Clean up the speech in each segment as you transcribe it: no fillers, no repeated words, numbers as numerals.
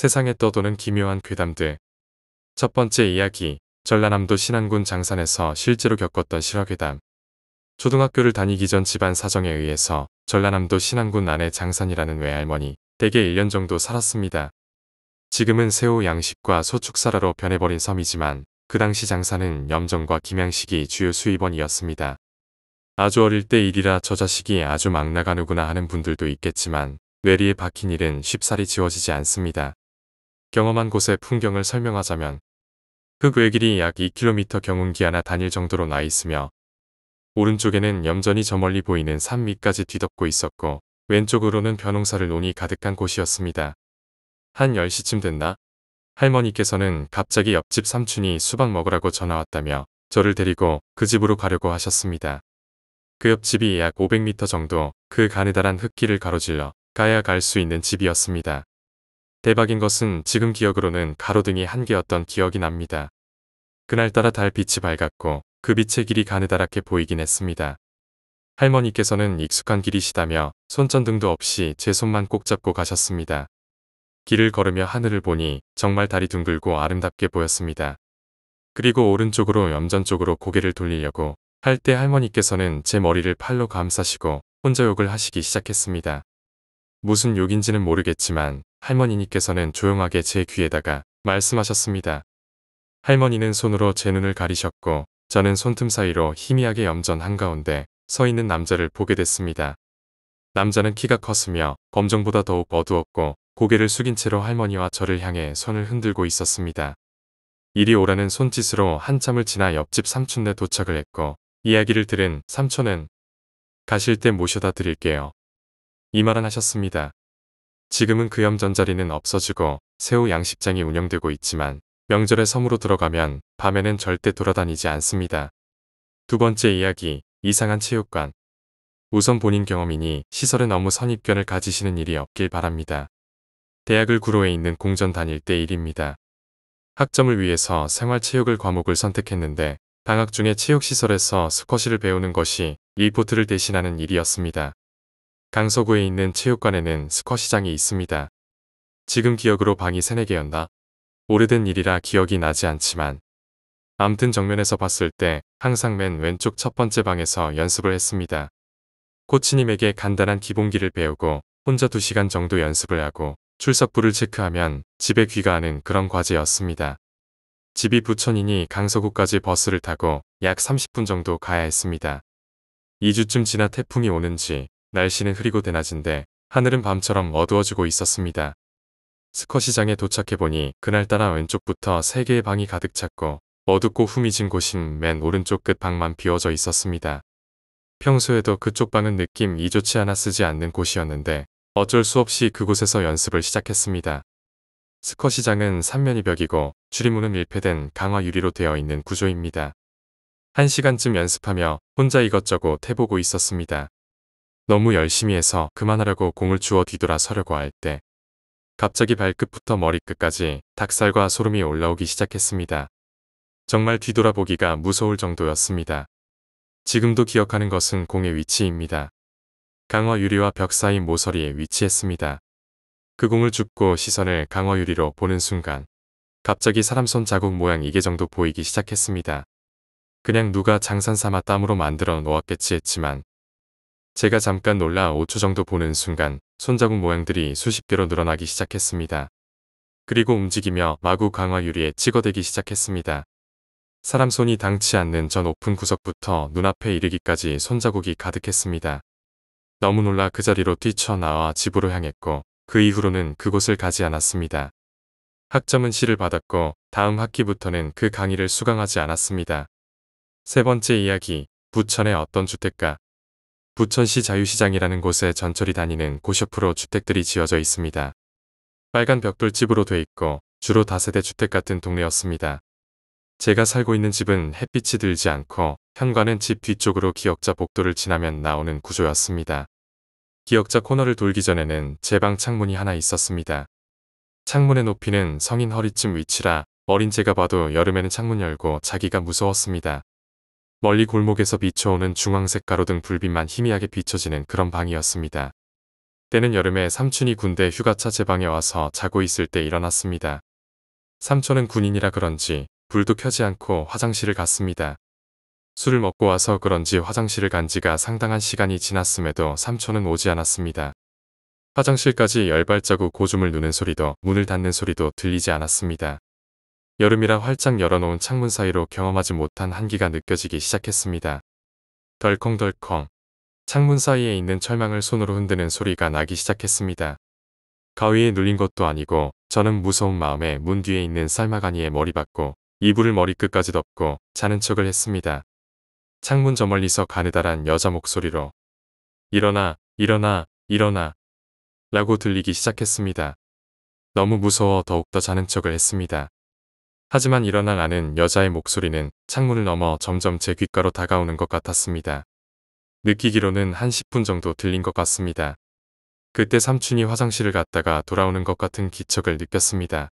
세상에 떠도는 기묘한 괴담들. 첫 번째 이야기, 전라남도 신안군 장산에서 실제로 겪었던 실화괴담. 초등학교를 다니기 전 집안 사정에 의해서 전라남도 신안군 안에 장산이라는 외할머니 댁에 1년 정도 살았습니다. 지금은 새우 양식과 소 축사라로 변해버린 섬이지만 그 당시 장산은 염정과 김양식이 주요 수입원이었습니다. 아주 어릴 때 일이라 저 자식이 아주 막 나가는구나 하는 분들도 있겠지만 뇌리에 박힌 일은 쉽사리 지워지지 않습니다. 경험한 곳의 풍경을 설명하자면 흙 외길이 약 2km 경운기 하나 다닐 정도로 나 있으며 오른쪽에는 염전이 저 멀리 보이는 산 밑까지 뒤덮고 있었고 왼쪽으로는 벼농사를 논이 가득한 곳이었습니다. 한 10시쯤 됐나? 할머니께서는 갑자기 옆집 삼촌이 수박 먹으라고 전화 왔다며 저를 데리고 그 집으로 가려고 하셨습니다. 그 옆집이 약 500m 정도 그 가느다란 흙길을 가로질러 가야 갈 수 있는 집이었습니다. 대박인 것은 지금 기억으로는 가로등이 한 개였던 기억이 납니다. 그날따라 달빛이 밝았고 그 빛의 길이 가느다랗게 보이긴 했습니다. 할머니께서는 익숙한 길이시다며 손전등도 없이 제 손만 꼭 잡고 가셨습니다. 길을 걸으며 하늘을 보니 정말 달이 둥글고 아름답게 보였습니다. 그리고 오른쪽으로 염전 쪽으로 고개를 돌리려고 할 때 할머니께서는 제 머리를 팔로 감싸시고 혼자 욕을 하시기 시작했습니다. 무슨 욕인지는 모르겠지만 할머니께서는 조용하게 제 귀에다가 말씀하셨습니다. 할머니는 손으로 제 눈을 가리셨고 저는 손틈 사이로 희미하게 염전 한가운데 서 있는 남자를 보게 됐습니다. 남자는 키가 컸으며 검정보다 더욱 어두웠고 고개를 숙인 채로 할머니와 저를 향해 손을 흔들고 있었습니다. 이리 오라는 손짓으로 한참을 지나 옆집 삼촌네 도착을 했고 이야기를 들은 삼촌은 가실 때 모셔다 드릴게요. 이 말은 하셨습니다. 지금은 그 염전 자리는 없어지고 새우 양식장이 운영되고 있지만 명절에 섬으로 들어가면 밤에는 절대 돌아다니지 않습니다. 두 번째 이야기, 이상한 체육관. 우선 본인 경험이니 시설에 너무 선입견을 가지시는 일이 없길 바랍니다. 대학을 구로에 있는 공전 다닐 때 일입니다. 학점을 위해서 생활체육을 과목을 선택했는데 방학 중에 체육시설에서 스쿼시를 배우는 것이 리포트를 대신하는 일이었습니다. 강서구에 있는 체육관에는 스쿼시장이 있습니다. 지금 기억으로 방이 3-4개였나? 오래된 일이라 기억이 나지 않지만 암튼 정면에서 봤을 때 항상 맨 왼쪽 첫 번째 방에서 연습을 했습니다. 코치님에게 간단한 기본기를 배우고 혼자 2시간 정도 연습을 하고 출석부를 체크하면 집에 귀가하는 그런 과제였습니다. 집이 부천이니 강서구까지 버스를 타고 약 30분 정도 가야 했습니다. 2주쯤 지나 태풍이 오는지 날씨는 흐리고 대낮인데 하늘은 밤처럼 어두워지고 있었습니다. 스쿼시장에 도착해보니 그날따라 왼쪽부터 3개의 방이 가득 찼고 어둡고 후미진 곳인 맨 오른쪽 끝 방만 비워져 있었습니다. 평소에도 그쪽 방은 느낌이 좋지 않아 쓰지 않는 곳이었는데 어쩔 수 없이 그곳에서 연습을 시작했습니다. 스쿼시장은 3면이 벽이고 출입문은 밀폐된 강화 유리로 되어 있는 구조입니다. 1시간쯤 연습하며 혼자 이것저것 해보고 있었습니다. 너무 열심히 해서 그만하려고 공을 주워 뒤돌아 서려고 할 때 갑자기 발끝부터 머리끝까지 닭살과 소름이 올라오기 시작했습니다. 정말 뒤돌아보기가 무서울 정도였습니다. 지금도 기억하는 것은 공의 위치입니다. 강화 유리와 벽 사이 모서리에 위치했습니다. 그 공을 줍고 시선을 강화 유리로 보는 순간 갑자기 사람 손 자국 모양 이게 정도 보이기 시작했습니다. 그냥 누가 장산 삼아 땀으로 만들어 놓았겠지 했지만 제가 잠깐 놀라 5초 정도 보는 순간 손자국 모양들이 수십 개로 늘어나기 시작했습니다. 그리고 움직이며 마구 강화 유리에 찍어대기 시작했습니다. 사람 손이 닿지 않는 저 높은 구석부터 눈앞에 이르기까지 손자국이 가득했습니다. 너무 놀라 그 자리로 뛰쳐나와 집으로 향했고 그 이후로는 그곳을 가지 않았습니다. 학점은 C를 받았고 다음 학기부터는 그 강의를 수강하지 않았습니다. 세 번째 이야기, 부천의 어떤 주택가. 부천시 자유시장이라는 곳에 전철이 다니는 고셔프로 주택들이 지어져 있습니다. 빨간 벽돌집으로 돼 있고 주로 다세대 주택 같은 동네였습니다. 제가 살고 있는 집은 햇빛이 들지 않고 현관은 집 뒤쪽으로 기역자 복도를 지나면 나오는 구조였습니다. 기역자 코너를 돌기 전에는 제 방 창문이 하나 있었습니다. 창문의 높이는 성인 허리쯤 위치라 어린 제가 봐도 여름에는 창문 열고 자기가 무서웠습니다. 멀리 골목에서 비춰오는 중앙색 가로등 불빛만 희미하게 비춰지는 그런 방이었습니다. 때는 여름에 삼촌이 군대 휴가차 제 방에 와서 자고 있을 때 일어났습니다. 삼촌은 군인이라 그런지 불도 켜지 않고 화장실을 갔습니다. 술을 먹고 와서 그런지 화장실을 간 지가 상당한 시간이 지났음에도 삼촌은 오지 않았습니다. 화장실까지 열발자국 고줌을 누는 소리도 문을 닫는 소리도 들리지 않았습니다. 여름이라 활짝 열어놓은 창문 사이로 경험하지 못한 한기가 느껴지기 시작했습니다. 덜컹덜컹 창문 사이에 있는 철망을 손으로 흔드는 소리가 나기 시작했습니다. 가위에 눌린 것도 아니고 저는 무서운 마음에 문 뒤에 있는 쌀마가니에 머리 박고 이불을 머리끝까지 덮고 자는 척을 했습니다. 창문 저 멀리서 가느다란 여자 목소리로 일어나, 일어나, 일어나 라고 들리기 시작했습니다. 너무 무서워 더욱더 자는 척을 했습니다. 하지만 일어나라는 여자의 목소리는 창문을 넘어 점점 제 귓가로 다가오는 것 같았습니다. 느끼기로는 한 10분 정도 들린 것 같습니다. 그때 삼촌이 화장실을 갔다가 돌아오는 것 같은 기척을 느꼈습니다.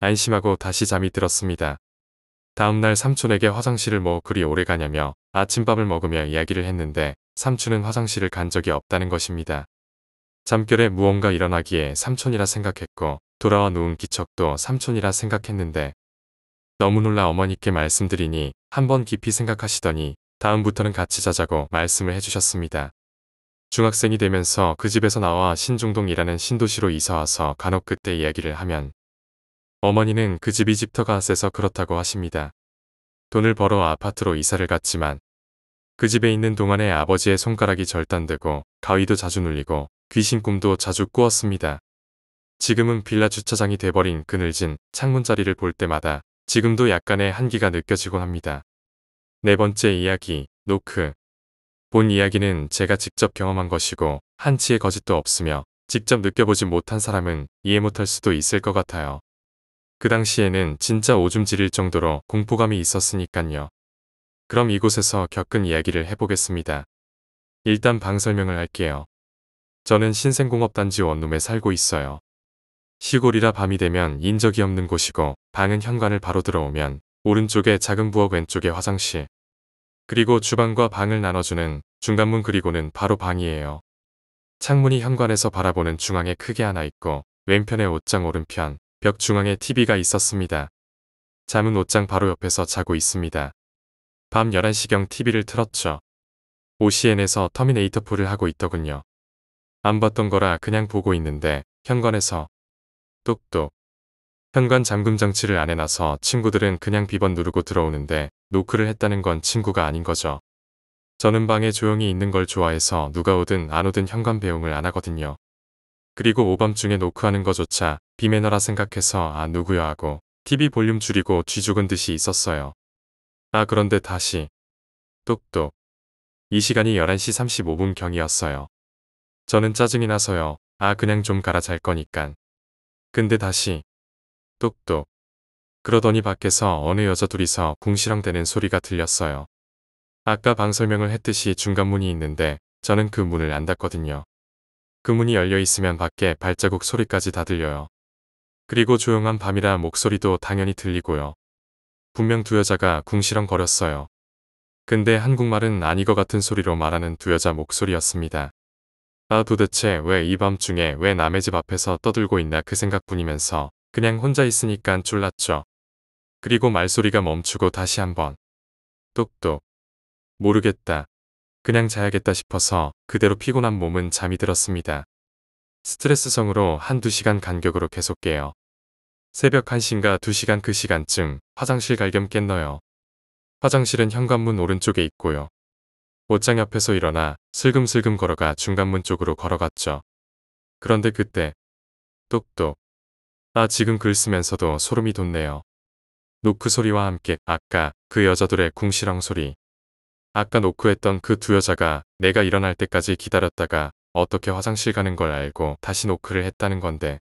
안심하고 다시 잠이 들었습니다. 다음날 삼촌에게 화장실을 뭐 그리 오래 가냐며 아침밥을 먹으며 이야기를 했는데 삼촌은 화장실을 간 적이 없다는 것입니다. 잠결에 무언가 일어나기에 삼촌이라 생각했고 돌아와 누운 기척도 삼촌이라 생각했는데 너무 놀라 어머니께 말씀드리니 한번 깊이 생각하시더니 다음부터는 같이 자자고 말씀을 해주셨습니다. 중학생이 되면서 그 집에서 나와 신중동이라는 신도시로 이사와서 간혹 그때 이야기를 하면 어머니는 그 집이 집터가 세서 그렇다고 하십니다. 돈을 벌어 아파트로 이사를 갔지만 그 집에 있는 동안에 아버지의 손가락이 절단되고 가위도 자주 눌리고 귀신 꿈도 자주 꾸었습니다. 지금은 빌라 주차장이 돼버린 그늘진 창문자리를 볼 때마다 지금도 약간의 한기가 느껴지곤 합니다. 네 번째 이야기, 노크. 본 이야기는 제가 직접 경험한 것이고 한치의 거짓도 없으며 직접 느껴보지 못한 사람은 이해 못할 수도 있을 것 같아요. 그 당시에는 진짜 오줌 지릴 정도로 공포감이 있었으니깐요. 그럼 이곳에서 겪은 이야기를 해보겠습니다. 일단 방 설명을 할게요. 저는 신생공업단지 원룸에 살고 있어요. 시골이라 밤이 되면 인적이 없는 곳이고 방은 현관을 바로 들어오면 오른쪽에 작은 부엌 왼쪽에 화장실 그리고 주방과 방을 나눠주는 중간문 그리고는 바로 방이에요. 창문이 현관에서 바라보는 중앙에 크게 하나 있고 왼편에 옷장 오른편 벽 중앙에 TV가 있었습니다. 잠은 옷장 바로 옆에서 자고 있습니다. 밤 11시경 TV를 틀었죠. OCN에서 터미네이터4를 하고 있더군요. 안 봤던 거라 그냥 보고 있는데 현관에서 똑똑. 현관 잠금 장치를 안 해놔서 친구들은 그냥 비번 누르고 들어오는데 노크를 했다는 건 친구가 아닌 거죠. 저는 방에 조용히 있는 걸 좋아해서 누가 오든 안 오든 현관 배웅을 안 하거든요. 그리고 오밤중에 노크하는 거조차 비매너라 생각해서 아 누구야 하고 TV 볼륨 줄이고 쥐 죽은 듯이 있었어요. 아 그런데 다시 똑똑. 이 시간이 11시 35분 경이었어요. 저는 짜증이 나서요. 아 그냥 좀 가라 잘 거니깐. 근데 다시 똑똑. 그러더니 밖에서 어느 여자 둘이서 궁시렁대는 소리가 들렸어요. 아까 방 설명을 했듯이 중간문이 있는데 저는 그 문을 안 닫거든요. 그 문이 열려 있으면 밖에 발자국 소리까지 다 들려요. 그리고 조용한 밤이라 목소리도 당연히 들리고요. 분명 두 여자가 궁시렁거렸어요. 근데 한국말은 아니 것 같은 소리로 말하는 두 여자 목소리였습니다. 아 도대체 왜 이 밤중에 왜 남의 집 앞에서 떠들고 있나 그 생각뿐이면서 그냥 혼자 있으니깐 쫄랐죠. 그리고 말소리가 멈추고 다시 한번 똑똑. 모르겠다. 그냥 자야겠다 싶어서 그대로 피곤한 몸은 잠이 들었습니다. 스트레스성으로 한두 시간 간격으로 계속 깨요. 새벽 1시인가 2시간 그 시간쯤 화장실 갈 겸 깼너요. 화장실은 현관문 오른쪽에 있고요. 옷장 옆에서 일어나 슬금슬금 걸어가 중간문 쪽으로 걸어갔죠. 그런데 그때 똑똑. 아 지금 글 쓰면서도 소름이 돋네요. 노크 소리와 함께 아까 그 여자들의 궁시렁 소리. 아까 노크했던 그 두 여자가 내가 일어날 때까지 기다렸다가 어떻게 화장실 가는 걸 알고 다시 노크를 했다는 건데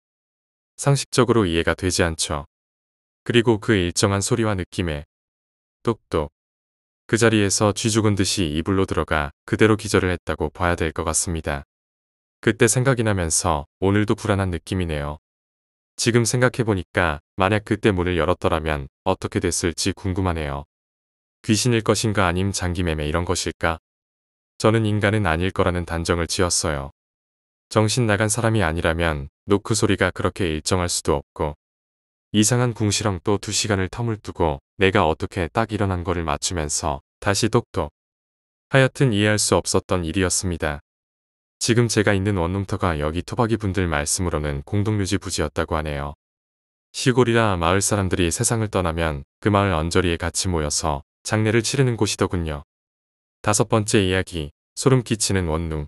상식적으로 이해가 되지 않죠. 그리고 그 일정한 소리와 느낌에 똑똑. 그 자리에서 쥐 죽은 듯이 이불로 들어가 그대로 기절을 했다고 봐야 될 것 같습니다. 그때 생각이 나면서 오늘도 불안한 느낌이네요. 지금 생각해보니까 만약 그때 문을 열었더라면 어떻게 됐을지 궁금하네요. 귀신일 것인가 아님 장기매매 이런 것일까? 저는 인간은 아닐 거라는 단정을 지었어요. 정신 나간 사람이 아니라면 노크 소리가 그렇게 일정할 수도 없고 이상한 궁시렁 또 2시간을 텀을 두고 내가 어떻게 딱 일어난 거를 맞추면서 다시 똑똑. 하여튼 이해할 수 없었던 일이었습니다. 지금 제가 있는 원룸터가 여기 토박이 분들 말씀으로는 공동묘지 부지였다고 하네요. 시골이라 마을 사람들이 세상을 떠나면 그 마을 언저리에 같이 모여서 장례를 치르는 곳이더군요. 5번째 이야기, 소름 끼치는 원룸.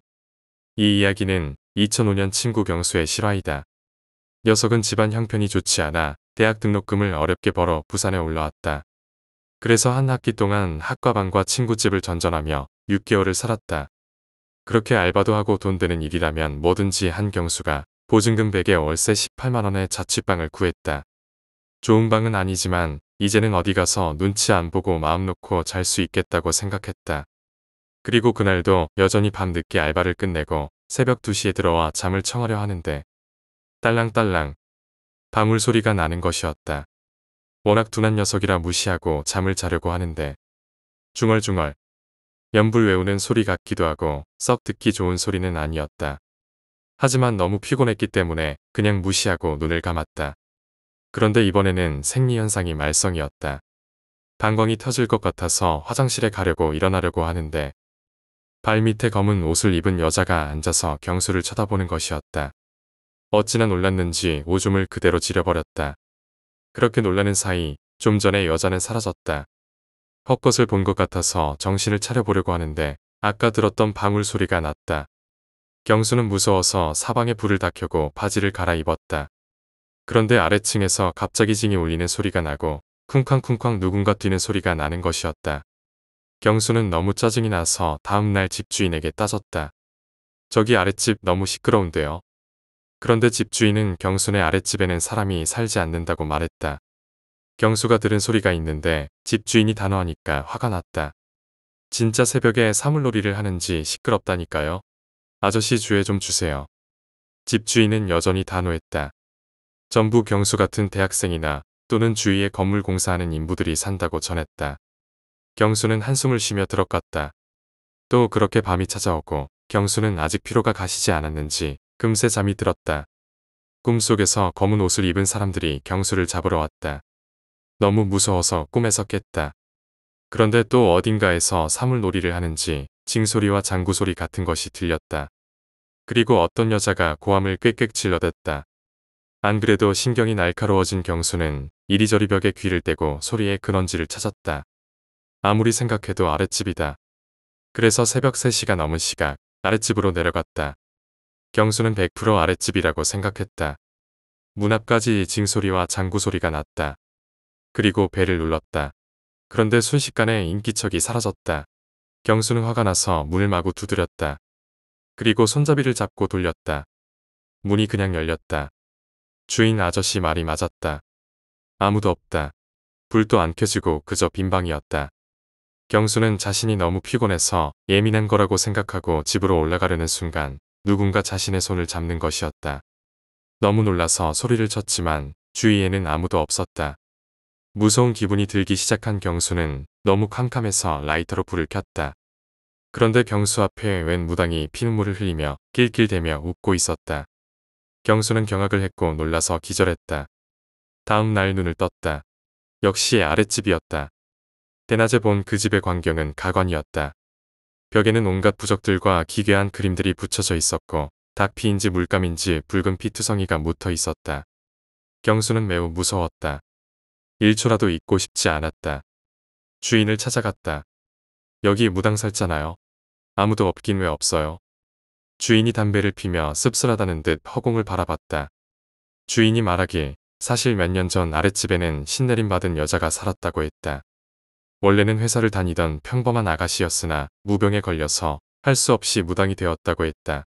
이 이야기는 2005년 친구 경수의 실화이다. 녀석은 집안 형편이 좋지 않아 대학 등록금을 어렵게 벌어 부산에 올라왔다. 그래서 한 학기 동안 학과방과 친구집을 전전하며 6개월을 살았다. 그렇게 알바도 하고 돈 되는 일이라면 뭐든지 한 경수가 보증금 100에 월세 18만원에 자취방을 구했다. 좋은 방은 아니지만 이제는 어디 가서 눈치 안 보고 마음 놓고 잘 수 있겠다고 생각했다. 그리고 그날도 여전히 밤늦게 알바를 끝내고 새벽 2시에 들어와 잠을 청하려 하는데 딸랑딸랑 방울 소리가 나는 것이었다. 워낙 둔한 녀석이라 무시하고 잠을 자려고 하는데 중얼중얼 연불 외우는 소리 같기도 하고 썩 듣기 좋은 소리는 아니었다. 하지만 너무 피곤했기 때문에 그냥 무시하고 눈을 감았다. 그런데 이번에는 생리현상이 말썽이었다. 방광이 터질 것 같아서 화장실에 가려고 일어나려고 하는데 발밑에 검은 옷을 입은 여자가 앉아서 경수를 쳐다보는 것이었다. 어찌나 놀랐는지 오줌을 그대로 지려버렸다. 그렇게 놀라는 사이 좀 전에 여자는 사라졌다. 헛것을 본 것 같아서 정신을 차려보려고 하는데 아까 들었던 방울 소리가 났다. 경수는 무서워서 사방에 불을 다 켜고 바지를 갈아입었다. 그런데 아래층에서 갑자기 징이 울리는 소리가 나고 쿵쾅쿵쾅 누군가 뛰는 소리가 나는 것이었다. 경수는 너무 짜증이 나서 다음날 집주인에게 따졌다. 저기 아랫집 너무 시끄러운데요. 그런데 집주인은 경수네 아랫집에는 사람이 살지 않는다고 말했다. 경수가 들은 소리가 있는데 집주인이 단호하니까 화가 났다. 진짜 새벽에 사물놀이를 하는지 시끄럽다니까요. 아저씨 주에 좀 주세요. 집주인은 여전히 단호했다. 전부 경수 같은 대학생이나 또는 주위에 건물 공사하는 인부들이 산다고 전했다. 경수는 한숨을 쉬며 들어갔다. 또 그렇게 밤이 찾아오고 경수는 아직 피로가 가시지 않았는지 금세 잠이 들었다. 꿈속에서 검은 옷을 입은 사람들이 경수를 잡으러 왔다. 너무 무서워서 꿈에서 깼다. 그런데 또 어딘가에서 사물놀이를 하는지 징소리와 장구소리 같은 것이 들렸다. 그리고 어떤 여자가 고함을 꽥꽥 질러댔다. 안 그래도 신경이 날카로워진 경수는 이리저리 벽에 귀를 대고 소리의 근원지를 찾았다. 아무리 생각해도 아랫집이다. 그래서 새벽 3시가 넘은 시각 아랫집으로 내려갔다. 경수는 100% 아랫집이라고 생각했다. 문 앞까지 징소리와 장구소리가 났다. 그리고 벨을 눌렀다. 그런데 순식간에 인기척이 사라졌다. 경수는 화가 나서 문을 마구 두드렸다. 그리고 손잡이를 잡고 돌렸다. 문이 그냥 열렸다. 주인 아저씨 말이 맞았다. 아무도 없다. 불도 안 켜지고 그저 빈 방이었다. 경수는 자신이 너무 피곤해서 예민한 거라고 생각하고 집으로 올라가려는 순간 누군가 자신의 손을 잡는 것이었다. 너무 놀라서 소리를 쳤지만 주위에는 아무도 없었다. 무서운 기분이 들기 시작한 경수는 너무 캄캄해서 라이터로 불을 켰다. 그런데 경수 앞에 웬 무당이 피눈물을 흘리며 낄낄대며 웃고 있었다. 경수는 경악을 했고 놀라서 기절했다. 다음 날 눈을 떴다. 역시 아랫집이었다. 대낮에 본 그 집의 광경은 가관이었다. 벽에는 온갖 부적들과 기괴한 그림들이 붙여져 있었고 닭피인지 물감인지 붉은 피투성이가 묻어 있었다. 경수는 매우 무서웠다. 1초라도 있고 싶지 않았다. 주인을 찾아갔다. 여기 무당 살잖아요. 아무도 없긴 왜 없어요? 주인이 담배를 피며 씁쓸하다는 듯 허공을 바라봤다. 주인이 말하길 사실 몇 년 전 아랫집에는 신내림 받은 여자가 살았다고 했다. 원래는 회사를 다니던 평범한 아가씨였으나 무병에 걸려서 할 수 없이 무당이 되었다고 했다.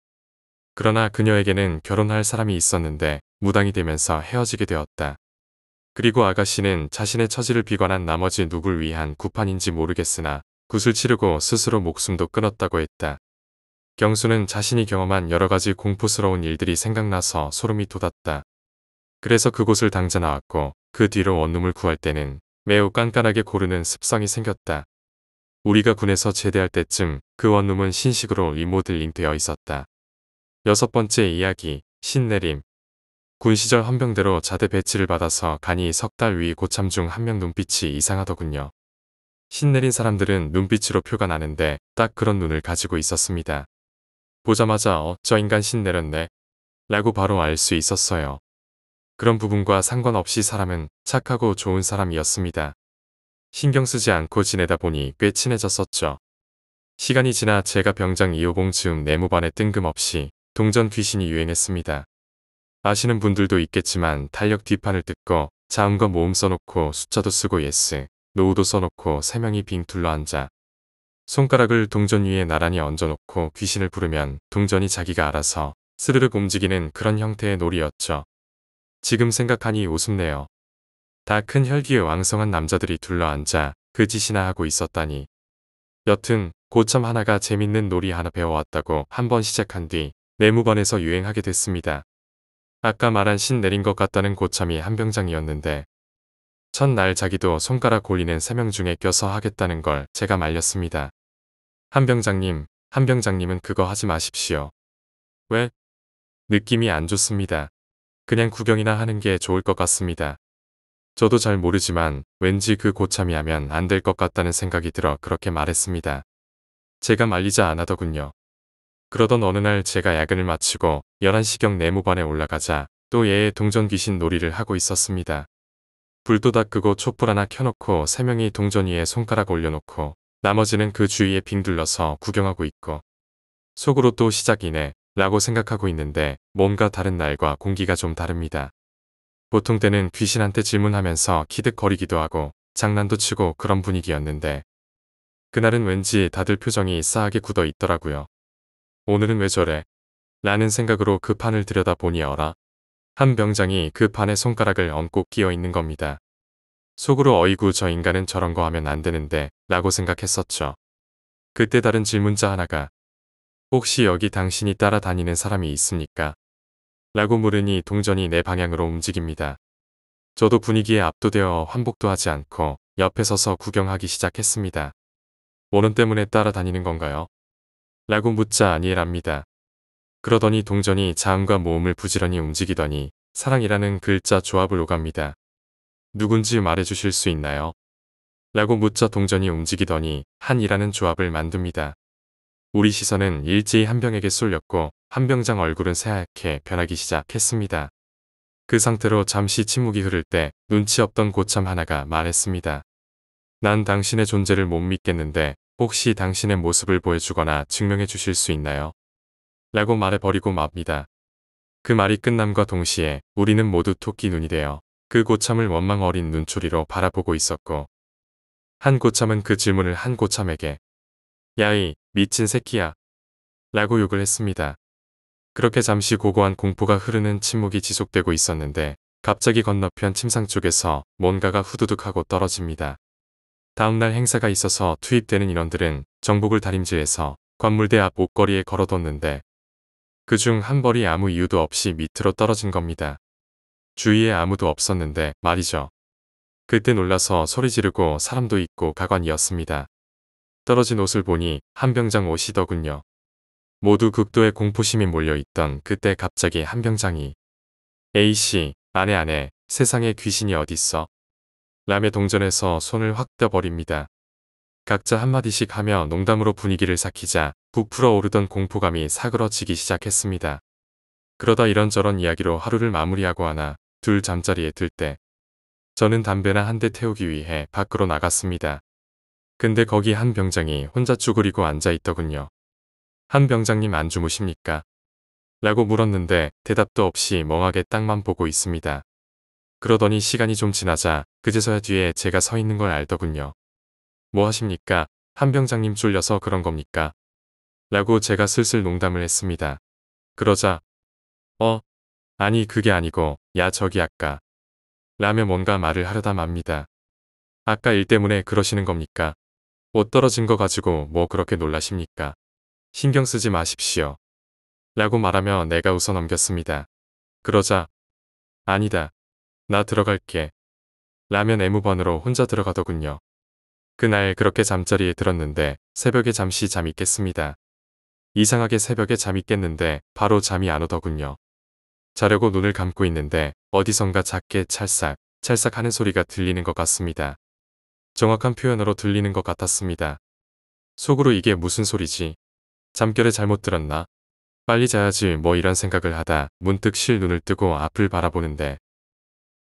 그러나 그녀에게는 결혼할 사람이 있었는데 무당이 되면서 헤어지게 되었다. 그리고 아가씨는 자신의 처지를 비관한 나머지 누굴 위한 구판인지 모르겠으나 굿을 치르고 스스로 목숨도 끊었다고 했다. 경수는 자신이 경험한 여러 가지 공포스러운 일들이 생각나서 소름이 돋았다. 그래서 그곳을 당자 나왔고 그 뒤로 원룸을 구할 때는 매우 깐깐하게 고르는 습성이 생겼다. 우리가 군에서 제대할 때쯤 그 원룸은 신식으로 리모델링 되어 있었다. 6번째 이야기, 신내림. 군 시절 헌병대로 자대 배치를 받아서 간이 석 달 위 고참 중 한 명 눈빛이 이상하더군요. 신내린 사람들은 눈빛으로 표가 나는데 딱 그런 눈을 가지고 있었습니다. 보자마자 저 인간 신내렸네 라고 바로 알 수 있었어요. 그런 부분과 상관없이 사람은 착하고 좋은 사람이었습니다. 신경 쓰지 않고 지내다 보니 꽤 친해졌었죠. 시간이 지나 제가 병장 2호봉 즈음 내무반에 뜬금없이 동전 귀신이 유행했습니다. 아시는 분들도 있겠지만 달력 뒷판을 뜯고 자음과 모음 써놓고 숫자도 쓰고 예스, 노후도 써놓고 3명이 빙 둘러앉아 손가락을 동전 위에 나란히 얹어놓고 귀신을 부르면 동전이 자기가 알아서 스르륵 움직이는 그런 형태의 놀이였죠. 지금 생각하니 우습네요. 다 큰 혈기에 왕성한 남자들이 둘러앉아 그 짓이나 하고 있었다니. 여튼 고참 하나가 재밌는 놀이 하나 배워왔다고 한번 시작한 뒤 내무반에서 유행하게 됐습니다. 아까 말한 신 내린 것 같다는 고참이 한 병장이었는데 첫날 자기도 손가락 골리는 3명 중에 껴서 하겠다는 걸 제가 말렸습니다. 한 병장님은 그거 하지 마십시오. 왜? 느낌이 안 좋습니다. 그냥 구경이나 하는 게 좋을 것 같습니다. 저도 잘 모르지만 왠지 그 고참이 하면 안 될 것 같다는 생각이 들어 그렇게 말했습니다. 제가 말리자 안 하더군요. 그러던 어느 날 제가 야근을 마치고 11시경 내무반에 올라가자 또 얘의 동전 귀신 놀이를 하고 있었습니다. 불도 다 끄고 촛불 하나 켜놓고 3명이 동전 위에 손가락 올려놓고 나머지는 그 주위에 빙 둘러서 구경하고 있고 속으로 또 시작이네 라고 생각하고 있는데 뭔가 다른 날과 공기가 좀 다릅니다. 보통 때는 귀신한테 질문하면서 키득거리기도 하고 장난도 치고 그런 분위기였는데 그날은 왠지 다들 표정이 싸하게 굳어 있더라고요. 오늘은 왜 저래? 라는 생각으로 그 판을 들여다보니 어라? 한 병장이 그 판에 손가락을 얹고 끼어 있는 겁니다. 속으로 어이구 저 인간은 저런 거 하면 안 되는데 라고 생각했었죠. 그때 다른 질문자 하나가 혹시 여기 당신이 따라다니는 사람이 있습니까? 라고 물으니 동전이 내 방향으로 움직입니다. 저도 분위기에 압도되어 환복도 하지 않고 옆에 서서 구경하기 시작했습니다. 원혼 때문에 따라다니는 건가요? 라고 묻자 아니랍니다. 그러더니 동전이 자음과 모음을 부지런히 움직이더니 사랑이라는 글자 조합을 오갑니다. 누군지 말해주실 수 있나요? 라고 묻자 동전이 움직이더니 한이라는 조합을 만듭니다. 우리 시선은 일제히 한 병에게 쏠렸고 한 병장 얼굴은 새하얗게 변하기 시작했습니다. 그 상태로 잠시 침묵이 흐를 때 눈치 없던 고참 하나가 말했습니다. 난 당신의 존재를 못 믿겠는데 혹시 당신의 모습을 보여주거나 증명해 주실 수 있나요? 라고 말해버리고 맙니다. 그 말이 끝남과 동시에 우리는 모두 토끼 눈이 되어 그 고참을 원망 어린 눈초리로 바라보고 있었고 한 고참은 그 질문을 한 고참에게 야이 미친 새끼야 라고 욕을 했습니다. 그렇게 잠시 고고한 공포가 흐르는 침묵이 지속되고 있었는데 갑자기 건너편 침상 쪽에서 뭔가가 후두둑하고 떨어집니다. 다음날 행사가 있어서 투입되는 인원들은 정복을 다림질해서 관물대 앞 옷걸이에 걸어뒀는데 그중 한 벌이 아무 이유도 없이 밑으로 떨어진 겁니다. 주위에 아무도 없었는데 말이죠. 그때 놀라서 소리 지르고 사람도 있고 가관이었습니다. 떨어진 옷을 보니 한 병장 옷이더군요. 모두 극도의 공포심이 몰려있던 그때 갑자기 한 병장이 A씨, 안해 세상에 귀신이 어딨어? 라며 동전에서 손을 확 떼버립니다. 각자 한마디씩 하며 농담으로 분위기를 삭히자 부풀어 오르던 공포감이 사그러지기 시작했습니다. 그러다 이런저런 이야기로 하루를 마무리하고 하나 둘 잠자리에 들 때 저는 담배나 한 대 태우기 위해 밖으로 나갔습니다. 근데 거기 한 병장이 혼자 쭈그리고 앉아있더군요. 한 병장님 안 주무십니까? 라고 물었는데 대답도 없이 멍하게 땅만 보고 있습니다. 그러더니 시간이 좀 지나자 그제서야 뒤에 제가 서 있는 걸 알더군요. 뭐 하십니까? 한 병장님 쫄려서 그런 겁니까? 라고 제가 슬슬 농담을 했습니다. 그러자 아니 그게 아니고 야 저기 아까 라며 뭔가 말을 하려다 맙니다. 아까 일 때문에 그러시는 겁니까? 옷 떨어진 거 가지고 뭐 그렇게 놀라십니까? 신경 쓰지 마십시오. 라고 말하며 내가 웃어 넘겼습니다. 그러자 아니다. 나 들어갈게. 라며 내무반으로 혼자 들어가더군요. 그날 그렇게 잠자리에 들었는데 새벽에 잠시 잠이 깼습니다. 이상하게 새벽에 잠이 깼는데 바로 잠이 안 오더군요. 자려고 눈을 감고 있는데 어디선가 작게 찰싹, 찰싹 하는 소리가 들리는 것 같습니다. 정확한 표현으로 들리는 것 같았습니다. 속으로 이게 무슨 소리지? 잠결에 잘못 들었나? 빨리 자야지 뭐 이런 생각을 하다 문득 실 눈을 뜨고 앞을 바라보는데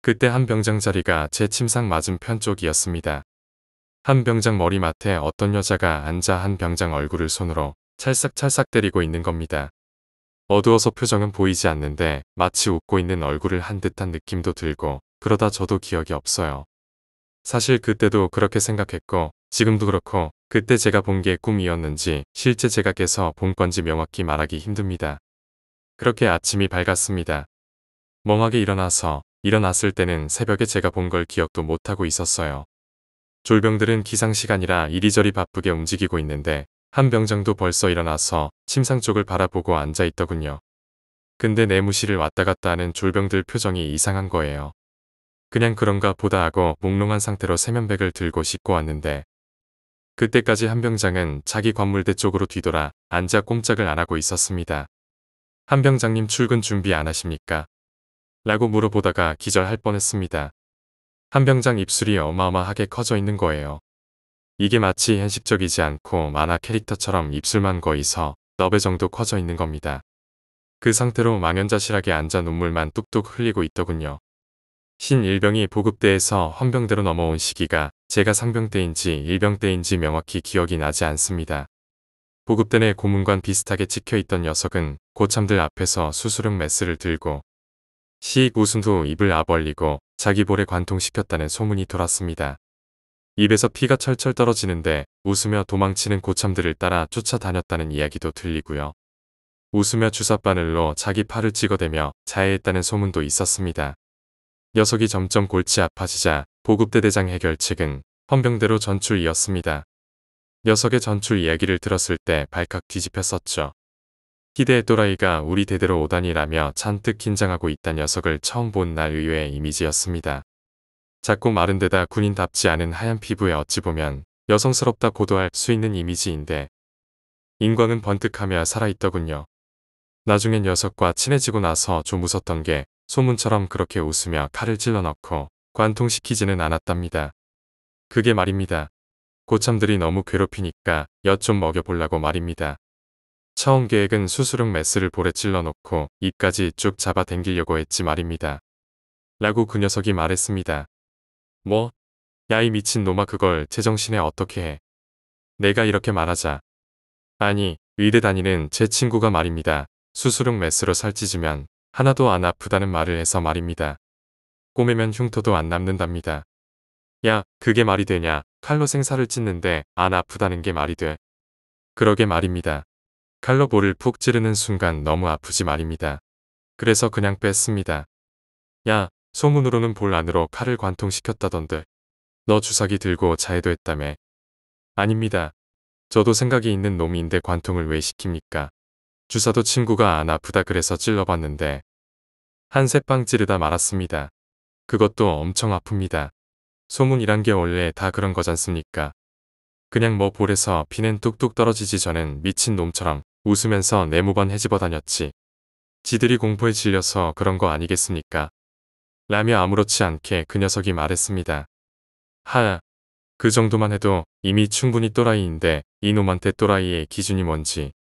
그때 한 병장 자리가 제 침상 맞은편 쪽이었습니다. 한 병장 머리맡에 어떤 여자가 앉아 한 병장 얼굴을 손으로 찰싹찰싹 때리고 있는 겁니다. 어두워서 표정은 보이지 않는데 마치 웃고 있는 얼굴을 한 듯한 느낌도 들고 그러다 저도 기억이 없어요. 사실 그때도 그렇게 생각했고 지금도 그렇고 그때 제가 본 게 꿈이었는지 실제 제가 깨서 본 건지 명확히 말하기 힘듭니다. 그렇게 아침이 밝았습니다. 멍하게 일어났을 때는 새벽에 제가 본 걸 기억도 못하고 있었어요. 졸병들은 기상시간이라 이리저리 바쁘게 움직이고 있는데 한 병장도 벌써 일어나서 침상 쪽을 바라보고 앉아 있더군요. 근데 내무실을 왔다 갔다 하는 졸병들 표정이 이상한 거예요. 그냥 그런가 보다 하고 몽롱한 상태로 세면백을 들고 씻고 왔는데 그때까지 한 병장은 자기 관물대 쪽으로 뒤돌아 앉아 꼼짝을 안 하고 있었습니다. 한 병장님 출근 준비 안 하십니까? 라고 물어보다가 기절할 뻔했습니다. 한 병장 입술이 어마어마하게 커져 있는 거예요. 이게 마치 현실적이지 않고 만화 캐릭터처럼 입술만 거의 너 배 정도 커져 있는 겁니다. 그 상태로 망연자실하게 앉아 눈물만 뚝뚝 흘리고 있더군요. 신일병이 보급대에서 헌병대로 넘어온 시기가 제가 상병 때인지 일병 때인지 명확히 기억이 나지 않습니다. 보급대 내 고문관 비슷하게 찍혀있던 녀석은 고참들 앞에서 수수령 메스를 들고 시익 웃은 후 입을 아벌리고 자기 볼에 관통시켰다는 소문이 돌았습니다. 입에서 피가 철철 떨어지는데 웃으며 도망치는 고참들을 따라 쫓아다녔다는 이야기도 들리고요. 웃으며 주사바늘로 자기 팔을 찍어대며 자해했다는 소문도 있었습니다. 녀석이 점점 골치 아파지자 보급대 대장 해결 측은 헌병대로 전출이었습니다. 녀석의 전출 이야기를 들었을 때 발칵 뒤집혔었죠. 희대의 또라이가 우리 대대로 오다니라며 잔뜩 긴장하고 있던 녀석을 처음 본 날 의외의 이미지였습니다. 작고 마른 데다 군인답지 않은 하얀 피부에 어찌 보면 여성스럽다고도 할 수 있는 이미지인데 인광은 번뜩하며 살아있더군요. 나중엔 녀석과 친해지고 나서 좀 웃었던 게 소문처럼 그렇게 웃으며 칼을 찔러넣고 관통시키지는 않았답니다. 그게 말입니다. 고참들이 너무 괴롭히니까 엿 좀 먹여보려고 말입니다. 처음 계획은 수수령 메스를 볼에 찔러놓고 입까지 쭉 잡아 당기려고 했지 말입니다. 라고 그 녀석이 말했습니다. 뭐? 야 이 미친 놈아 그걸 제정신에 어떻게 해. 내가 이렇게 말하자. 아니 의대 다니는 제 친구가 말입니다. 수수령 메스로 살찌지면 하나도 안 아프다는 말을 해서 말입니다. 꼬매면 흉터도 안 남는답니다. 야 그게 말이 되냐. 칼로 생사를 찢는데 안 아프다는 게 말이 돼. 그러게 말입니다. 칼로 볼을 푹 찌르는 순간 너무 아프지 말입니다. 그래서 그냥 뺐습니다. 야 소문으로는 볼 안으로 칼을 관통시켰다던데. 너 주사기 들고 자해도 했다며. 아닙니다. 저도 생각이 있는 놈인데 관통을 왜 시킵니까? 주사도 친구가 안 아프다 그래서 찔러봤는데 한 세 방 찌르다 말았습니다. 그것도 엄청 아픕니다. 소문이란 게 원래 다 그런 거잖습니까? 그냥 뭐 볼에서 피는 뚝뚝 떨어지지 저는 미친 놈처럼 웃으면서 내무반 헤집어 다녔지. 지들이 공포에 질려서 그런 거 아니겠습니까? 라며 아무렇지 않게 그 녀석이 말했습니다. 그 정도만 해도 이미 충분히 또라이인데 이놈한테 또라이의 기준이 뭔지.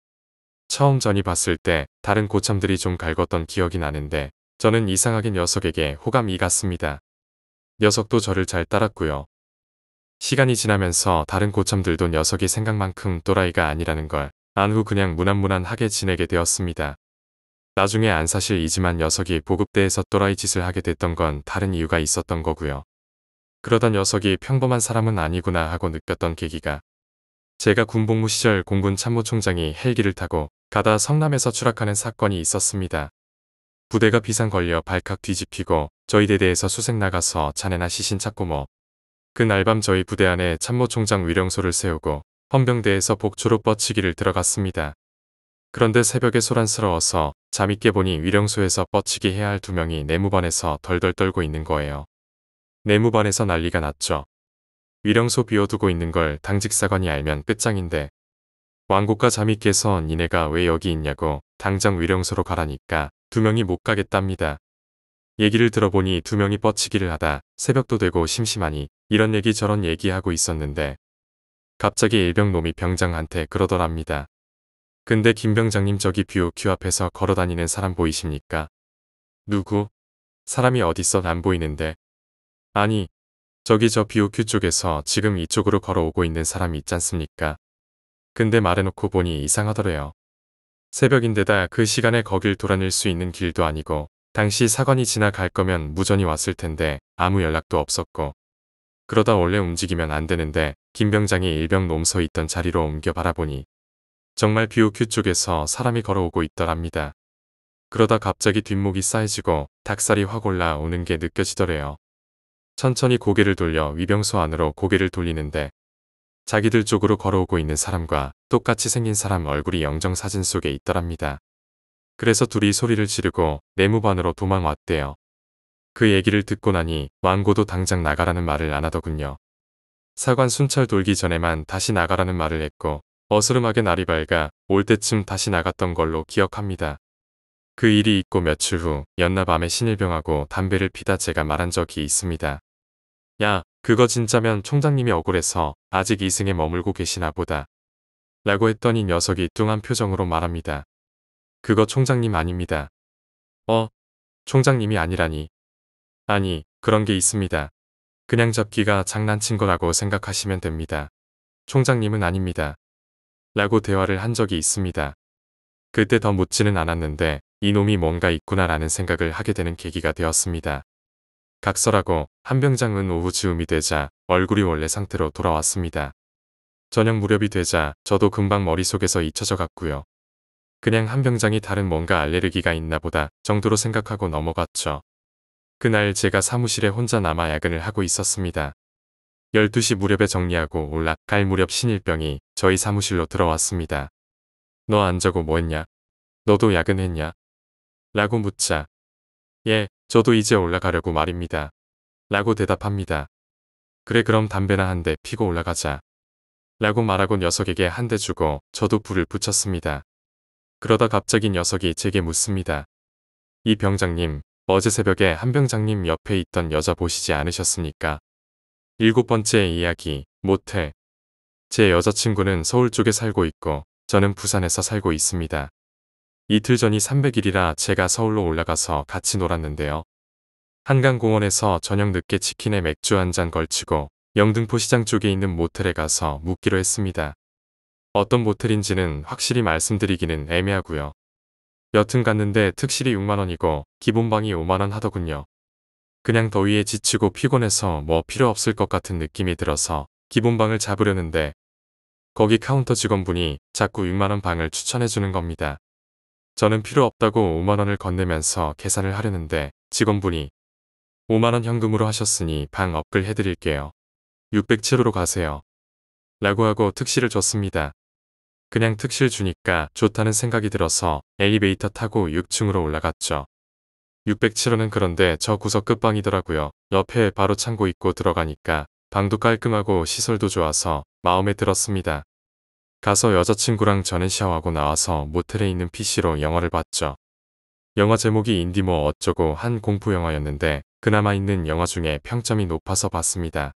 처음 전입 왔을 때 다른 고참들이 좀 갈궜던 기억이 나는데 저는 이상하게 녀석에게 호감이 갔습니다. 녀석도 저를 잘 따랐고요. 시간이 지나면서 다른 고참들도 녀석이 생각만큼 또라이가 아니라는 걸 안 후 그냥 무난무난하게 지내게 되었습니다. 나중에 안 사실이지만 녀석이 보급대에서 또라이 짓을 하게 됐던 건 다른 이유가 있었던 거고요. 그러다 녀석이 평범한 사람은 아니구나 하고 느꼈던 계기가 제가 군복무 시절 공군 참모총장이 헬기를 타고 가다 성남에서 추락하는 사건이 있었습니다. 부대가 비상 걸려 발칵 뒤집히고 저희 대대에서 수색 나가서 자네나 시신 찾고 뭐. 그날 밤 저희 부대 안에 참모총장 위령소를 세우고 헌병대에서 복초로 뻗치기를 들어갔습니다. 그런데 새벽에 소란스러워서 잠이 깨보니 위령소에서 뻗치기 해야 할 2명이 내무반에서 덜덜 떨고 있는 거예요. 내무반에서 난리가 났죠. 위령소 비워두고 있는 걸 당직사관이 알면 끝장인데 왕고가 잠이 깨서 니네가 왜 여기 있냐고 당장 위령소로 가라니까 두 명이 못 가겠답니다. 얘기를 들어보니 두 명이 뻗치기를 하다 새벽도 되고 심심하니 이런 얘기 저런 얘기하고 있었는데 갑자기 일병놈이 병장한테 그러더랍니다. 근데 김 병장님 저기 BOQ 앞에서 걸어다니는 사람 보이십니까? 누구? 사람이 어딨어 안 보이는데. 아니 저기 저 BOQ 쪽에서 지금 이쪽으로 걸어오고 있는 사람이 있잖습니까? 근데 말해놓고 보니 이상하더래요. 새벽인데다 그 시간에 거길 돌아낼 수 있는 길도 아니고 당시 사관이 지나갈 거면 무전이 왔을 텐데 아무 연락도 없었고 그러다 원래 움직이면 안 되는데 김 병장이 일병 놈 서 있던 자리로 옮겨 바라보니 정말 BOQ 쪽에서 사람이 걸어오고 있더랍니다. 그러다 갑자기 뒷목이 싸해지고 닭살이 확 올라오는 게 느껴지더래요. 천천히 고개를 돌려 위병소 안으로 고개를 돌리는데 자기들 쪽으로 걸어오고 있는 사람과 똑같이 생긴 사람 얼굴이 영정사진 속에 있더랍니다. 그래서 둘이 소리를 지르고 내무반으로 도망왔대요. 그 얘기를 듣고 나니 왕고도 당장 나가라는 말을 안 하더군요. 사관 순찰 돌기 전에만 다시 나가라는 말을 했고 어스름하게 날이 밝아 올 때쯤 다시 나갔던 걸로 기억합니다. 그 일이 있고 며칠 후 연나밤에 신일병하고 담배를 피다 제가 말한 적이 있습니다. 야, 그거 진짜면 총장님이 억울해서 아직 이승에 머물고 계시나 보다. 라고 했더니 녀석이 뚱한 표정으로 말합니다. 그거 총장님 아닙니다. 총장님이 아니라니. 아니, 그런 게 있습니다. 그냥 잡기가 장난친 거라고 생각하시면 됩니다. 총장님은 아닙니다. 라고 대화를 한 적이 있습니다. 그때 더 묻지는 않았는데 이놈이 뭔가 있구나라는 생각을 하게 되는 계기가 되었습니다. 각설하고 한 병장은 오후 즈음이 되자 얼굴이 원래 상태로 돌아왔습니다. 저녁 무렵이 되자 저도 금방 머릿속에서 잊혀져 갔고요. 그냥 한 병장이 다른 뭔가 알레르기가 있나 보다 정도로 생각하고 넘어갔죠. 그날 제가 사무실에 혼자 남아 야근을 하고 있었습니다. 12시 무렵에 정리하고 올라갈 무렵 신일병이 저희 사무실로 들어왔습니다. 너 안 자고 뭐 했냐? 너도 야근했냐? 라고 묻자 예, 저도 이제 올라가려고 말입니다. 라고 대답합니다. 그래 그럼 담배나 한 대 피고 올라가자. 라고 말하고 녀석에게 한 대 주고 저도 불을 붙였습니다. 그러다 갑자기 녀석이 제게 묻습니다. 이 병장님, 어제 새벽에 한 병장님 옆에 있던 여자 보시지 않으셨습니까? 7번째 이야기, 모텔. 제 여자친구는 서울 쪽에 살고 있고 저는 부산에서 살고 있습니다. 이틀 전이 300일이라 제가 서울로 올라가서 같이 놀았는데요. 한강공원에서 저녁 늦게 치킨에 맥주 한 잔 걸치고 영등포 시장 쪽에 있는 모텔에 가서 묵기로 했습니다. 어떤 모텔인지는 확실히 말씀드리기는 애매하고요. 여튼 갔는데 특실이 6만원이고 기본방이 5만원 하더군요. 그냥 더위에 지치고 피곤해서 뭐 필요 없을 것 같은 느낌이 들어서 기본방을 잡으려는데 거기 카운터 직원분이 자꾸 6만원 방을 추천해주는 겁니다. 저는 필요 없다고 5만원을 건네면서 계산을 하려는데 직원분이 5만원 현금으로 하셨으니 방 업글 해드릴게요. 607호로 가세요. 라고 하고 특실을 줬습니다. 그냥 특실 주니까 좋다는 생각이 들어서 엘리베이터 타고 6층으로 올라갔죠. 607호는 그런데 저 구석 끝방이더라고요. 옆에 바로 창고 있고 들어가니까 방도 깔끔하고 시설도 좋아서 마음에 들었습니다. 가서 여자친구랑 저는 샤워하고 나와서 모텔에 있는 PC로 영화를 봤죠. 영화 제목이 인디 뭐 어쩌고 한 공포 영화였는데 그나마 있는 영화 중에 평점이 높아서 봤습니다.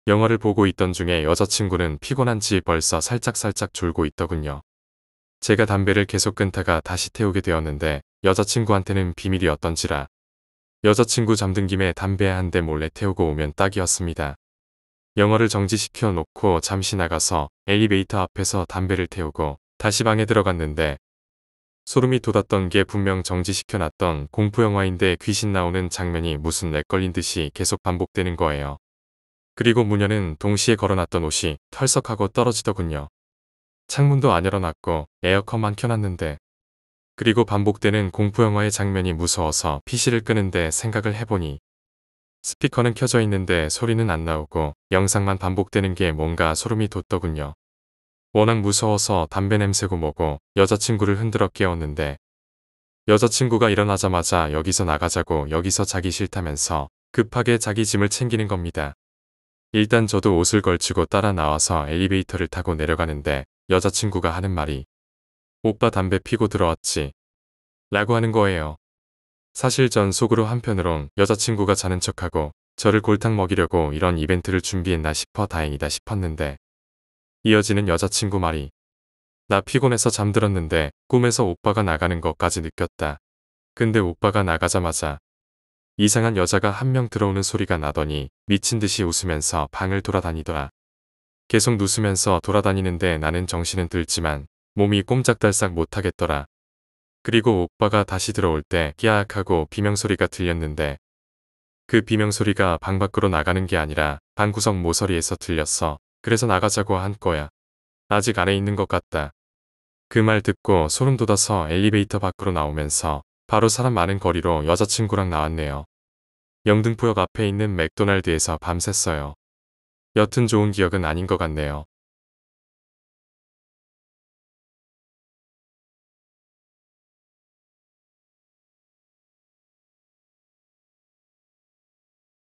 영화를 보고 있던 중에 여자친구는 피곤한지 벌써 살짝살짝 졸고 있더군요. 제가 담배를 계속 끊다가 다시 태우게 되었는데 여자친구한테는 비밀이었던지라 여자친구 잠든 김에 담배 한 대 몰래 태우고 오면 딱이었습니다. 영화를 정지시켜 놓고 잠시 나가서 엘리베이터 앞에서 담배를 태우고 다시 방에 들어갔는데 소름이 돋았던 게 분명 정지시켜 놨던 공포영화인데 귀신 나오는 장면이 무슨 렉 걸린 듯이 계속 반복되는 거예요. 그리고 문연은 동시에 걸어놨던 옷이 털썩하고 떨어지더군요. 창문도 안 열어놨고 에어컨만 켜놨는데 그리고 반복되는 공포영화의 장면이 무서워서 PC를 끄는데 생각을 해보니 스피커는 켜져 있는데 소리는 안 나오고 영상만 반복되는 게 뭔가 소름이 돋더군요. 워낙 무서워서 담배 냄새고 뭐고 여자친구를 흔들어 깨웠는데 여자친구가 일어나자마자 여기서 나가자고 여기서 자기 싫다면서 급하게 자기 짐을 챙기는 겁니다. 일단 저도 옷을 걸치고 따라 나와서 엘리베이터를 타고 내려가는데 여자친구가 하는 말이 오빠 담배 피고 들어왔지? 라고 하는 거예요. 사실 전 속으로 한편으론 여자친구가 자는 척하고 저를 골탕 먹이려고 이런 이벤트를 준비했나 싶어 다행이다 싶었는데 이어지는 여자친구 말이 나 피곤해서 잠들었는데 꿈에서 오빠가 나가는 것까지 느꼈다. 근데 오빠가 나가자마자 이상한 여자가 한 명 들어오는 소리가 나더니 미친 듯이 웃으면서 방을 돌아다니더라. 계속 웃으면서 돌아다니는데 나는 정신은 들지만 몸이 꼼짝달싹 못하겠더라. 그리고 오빠가 다시 들어올 때 끼악하고 비명소리가 들렸는데 그 비명소리가 방 밖으로 나가는 게 아니라 방구석 모서리에서 들렸어. 그래서 나가자고 한 거야. 아직 안에 있는 것 같다. 그 말 듣고 소름 돋아서 엘리베이터 밖으로 나오면서 바로 사람 많은 거리로 여자친구랑 나왔네요. 영등포역 앞에 있는 맥도날드에서 밤샜어요. 여튼 좋은 기억은 아닌 것 같네요.